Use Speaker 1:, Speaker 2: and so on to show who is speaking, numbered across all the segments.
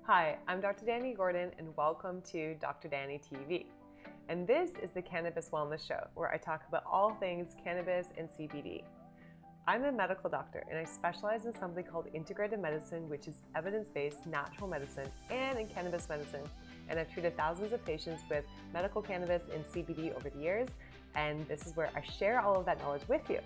Speaker 1: Hi, I'm Dr. Danny Gordon and welcome to Dr. Danny TV. And this is the Cannabis Wellness Show where I talk about all things cannabis and CBD. I'm a medical doctor and I specialize in something called integrative medicine, which is evidence-based natural medicine and in cannabis medicine. And I've treated thousands of patients with medical cannabis and CBD over the years, and this is where I share all of that knowledge with you.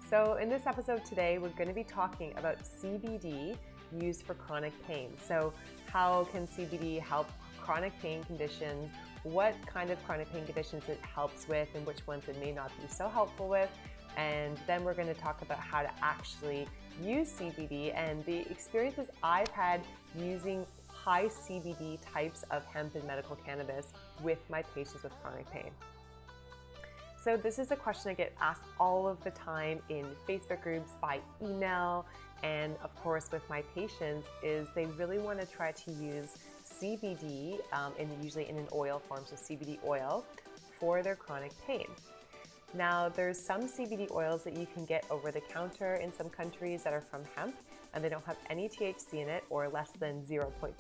Speaker 1: So in this episode today, we're going to be talking about CBD used for chronic pain. So how can CBD help chronic pain conditions? What kind of chronic pain conditions it helps with and which ones it may not be so helpful with? And then we're going to talk about how to actually use CBD and the experiences I've had using high CBD types of hemp and medical cannabis with my patients with chronic pain. So this is a question I get asked all of the time in Facebook groups, by email, and of course with my patients is they really want to try to use CBD, and usually in an oil form, so CBD oil, for their chronic pain. Now there's some CBD oils that you can get over the counter in some countries that are from hemp, and they don't have any THC in it or less than 0.2%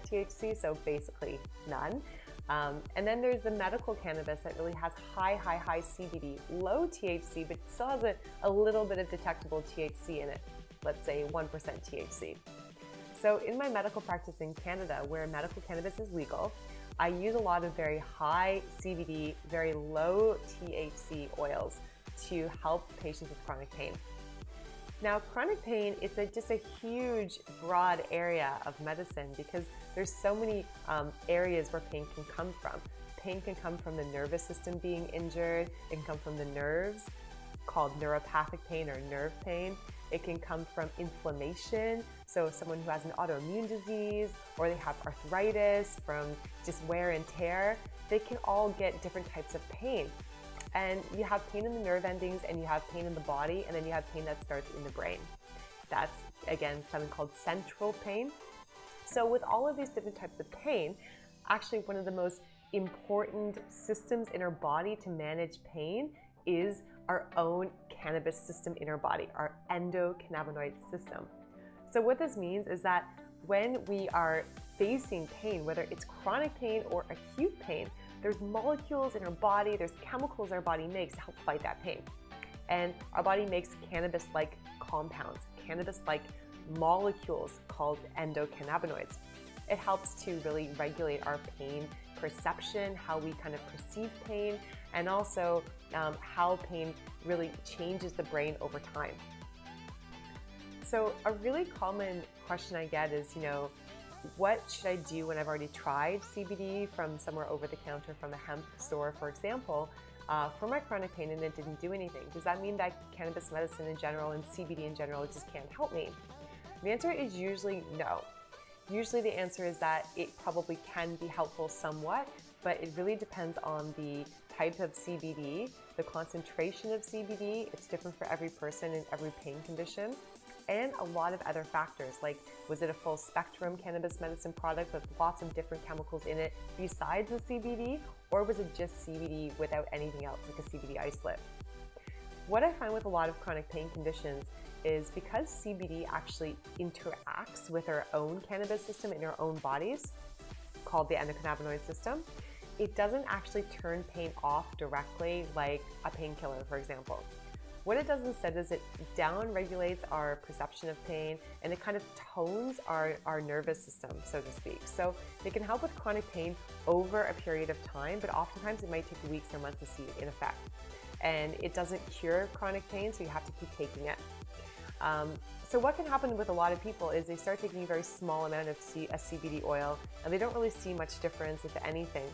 Speaker 1: THC, so basically none. And then there's the medical cannabis that really has high CBD, low THC, but still has a little bit of detectable THC in it, let's say 1% THC. So in my medical practice in Canada, where medical cannabis is legal, I use a lot of very high CBD, very low THC oils to help patients with chronic pain. Now, chronic pain, it's just a huge, broad area of medicine because there's so many areas where pain can come from. Pain can come from the nervous system being injured. It can come from the nerves, called neuropathic pain or nerve pain. It can come from inflammation, so someone who has an autoimmune disease, or they have arthritis from just wear and tear, they can all get different types of pain. And you have pain in the nerve endings, and you have pain in the body, and then you have pain that starts in the brain. That's, again, something called central pain. So with all of these different types of pain, actually one of the most important systems in our body to manage pain is our own cannabis system in our body, our endocannabinoid system. So what this means is that when we are facing pain, whether it's chronic pain or acute pain, there's molecules in our body, there's chemicals our body makes to help fight that pain. And our body makes cannabis-like compounds, cannabis-like molecules called endocannabinoids. It helps to really regulate our pain perception, how we kind of perceive pain, and also how pain really changes the brain over time. So a really common question I get is, what should I do when I've already tried CBD from somewhere over the counter, from a hemp store, for example, for my chronic pain and it didn't do anything? Does that mean that cannabis medicine in general and CBD in general just can't help me? The answer is usually no. Usually the answer is that it probably can be helpful somewhat, but it really depends on the type of CBD, the concentration of CBD. It's different for every person and every pain condition, and a lot of other factors, like was it a full spectrum cannabis medicine product with lots of different chemicals in it besides the CBD, or was it just CBD without anything else, like a CBD isolate? What I find with a lot of chronic pain conditions is because CBD actually interacts with our own cannabis system in our own bodies, called the endocannabinoid system, it doesn't actually turn pain off directly like a painkiller, for example. What it does instead is it down-regulates our perception of pain, and it kind of tones our nervous system, so to speak. So it can help with chronic pain over a period of time, but oftentimes it might take weeks or months to see it in effect. And it doesn't cure chronic pain, so you have to keep taking it. So what can happen with a lot of people is they start taking a very small amount of a CBD oil, and they don't really see much difference, if anything.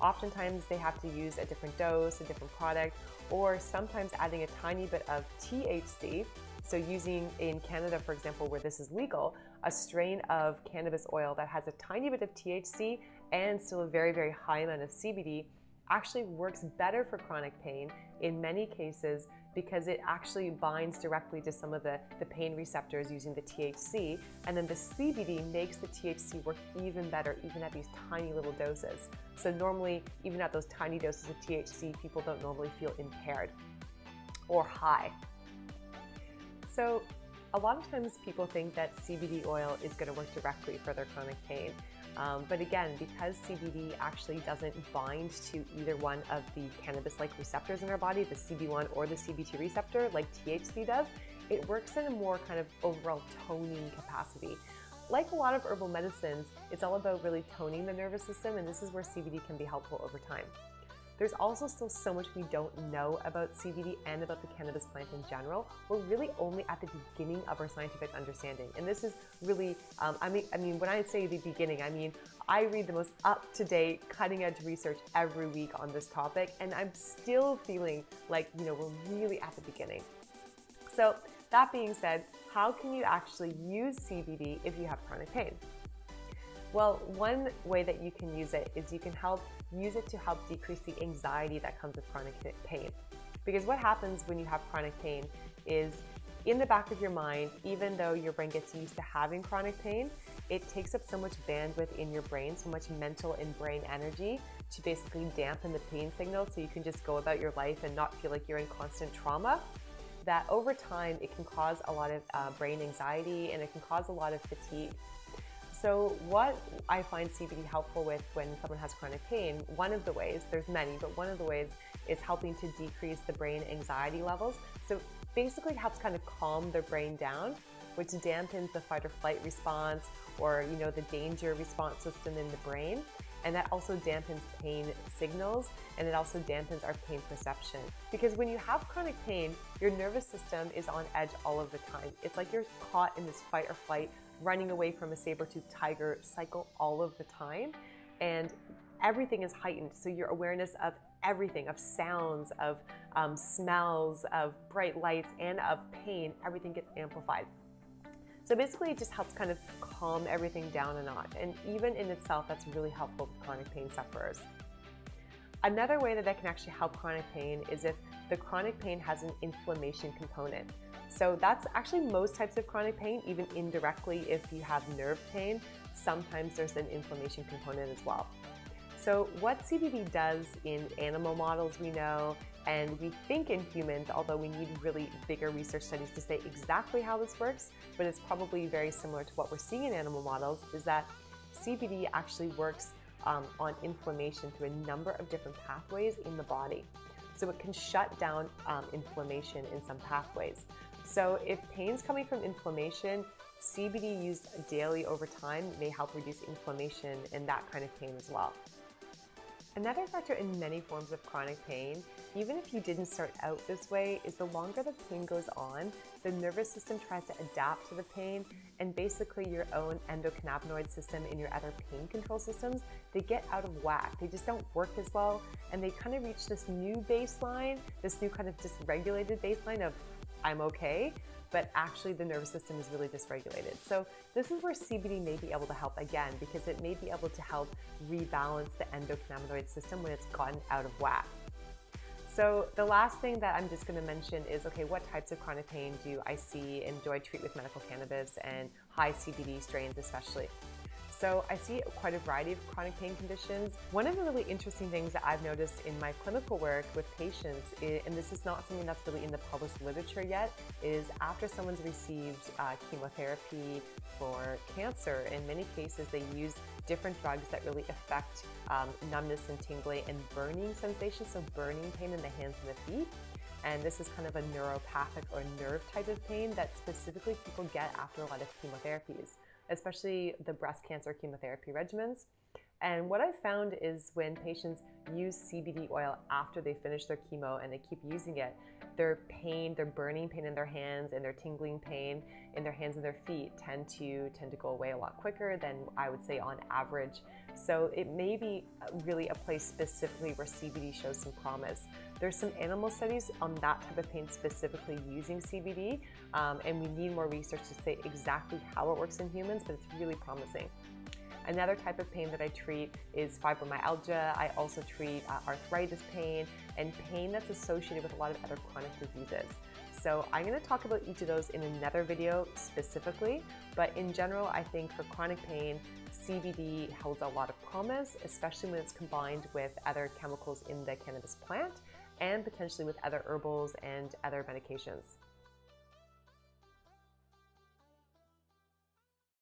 Speaker 1: Oftentimes they have to use a different dose, a different product, or sometimes adding a tiny bit of THC. So using, in Canada, for example, where this is legal, a strain of cannabis oil that has a tiny bit of THC and still a very high amount of CBD actually works better for chronic pain in many cases because it actually binds directly to some of the pain receptors using the THC, and then the CBD makes the THC work even better, even at these tiny little doses. So normally, even at those tiny doses of THC, people don't normally feel impaired or high. So A lot of times people think that CBD oil is going to work directly for their chronic pain. But again, because CBD actually doesn't bind to either one of the cannabis-like receptors in our body, the CB1 or the CB2 receptor, like THC does, it works in a more kind of overall toning capacity. Like a lot of herbal medicines, it's all about really toning the nervous system, and this is where CBD can be helpful over time. There's also still so much we don't know about CBD and about the cannabis plant in general. We're really only at the beginning of our scientific understanding. And this is really, I mean, when I say the beginning, I mean, I read the most up-to-date, cutting-edge research every week on this topic, and I'm still feeling like, we're really at the beginning. So that being said, how can you actually use CBD if you have chronic pain? Well, one way that you can use it is you can use it to help decrease the anxiety that comes with chronic pain. Because what happens when you have chronic pain is in the back of your mind, even though your brain gets used to having chronic pain, it takes up so much bandwidth in your brain, so much mental and brain energy to basically dampen the pain signal so you can just go about your life and not feel like you're in constant trauma, that over time it can cause a lot of brain anxiety and it can cause a lot of fatigue. So what I find CBD helpful with when someone has chronic pain, one of the ways, there's many, but one of the ways is helping to decrease the brain anxiety levels. So basically it helps kind of calm their brain down, which dampens the fight or flight response or, the danger response system in the brain. And that also dampens pain signals, and it also dampens our pain perception. Because when you have chronic pain, your nervous system is on edge all of the time. It's like you're caught in this fight or flight, running away from a saber-toothed tiger cycle all of the time, and everything is heightened. So your awareness of everything, of sounds, of smells, of bright lights, and of pain, everything gets amplified. So basically it just helps kind of calm everything down a notch, and even in itself that's really helpful with chronic pain sufferers. Another way that can actually help chronic pain is if the chronic pain has an inflammation component. So that's actually most types of chronic pain, even indirectly if you have nerve pain, sometimes there's an inflammation component as well. So what CBD does in animal models we know, and we think in humans, although we need really bigger research studies to say exactly how this works, but it's probably very similar to what we're seeing in animal models, is that CBD actually works on inflammation through a number of different pathways in the body. So it can shut down inflammation in some pathways. So if pain's coming from inflammation, CBD used daily over time may help reduce inflammation and that kind of pain as well. Another factor in many forms of chronic pain, even if you didn't start out this way, is the longer the pain goes on, the nervous system tries to adapt to the pain, and basically your own endocannabinoid system and your other pain control systems, they get out of whack. They just don't work as well, and they kind of reach this new baseline, this new kind of dysregulated baseline of I'm okay, but actually the nervous system is really dysregulated. So this is where CBD may be able to help again, because it may be able to help rebalance the endocannabinoid system when it's gotten out of whack. So the last thing that I'm just going to mention is, okay, what types of chronic pain do I see and do I treat with medical cannabis and high CBD strains especially? So I see quite a variety of chronic pain conditions. One of the really interesting things that I've noticed in my clinical work with patients, and this is not something that's really in the published literature yet, is after someone's received chemotherapy for cancer, in many cases they use different drugs that really affect numbness and tingling and burning sensations, so burning pain in the hands and the feet. And this is kind of a neuropathic or nerve type of pain that specifically people get after a lot of chemotherapies, especially the breast cancer chemotherapy regimens. And what I've found is when patients use CBD oil after they finish their chemo and they keep using it, their pain, their burning pain in their hands and their tingling pain in their hands and their feet tend to go away a lot quicker than I would say on average. So it may be really a place specifically where CBD shows some promise. There's some animal studies on that type of pain specifically using CBD, and we need more research to say exactly how it works in humans, but it's really promising. Another type of pain that I treat is fibromyalgia. I also treat arthritis pain and pain that's associated with a lot of other chronic diseases. So I'm going to talk about each of those in another video specifically, but in general, I think for chronic pain, CBD holds a lot of promise, especially when it's combined with other chemicals in the cannabis plant and potentially with other herbals and other medications.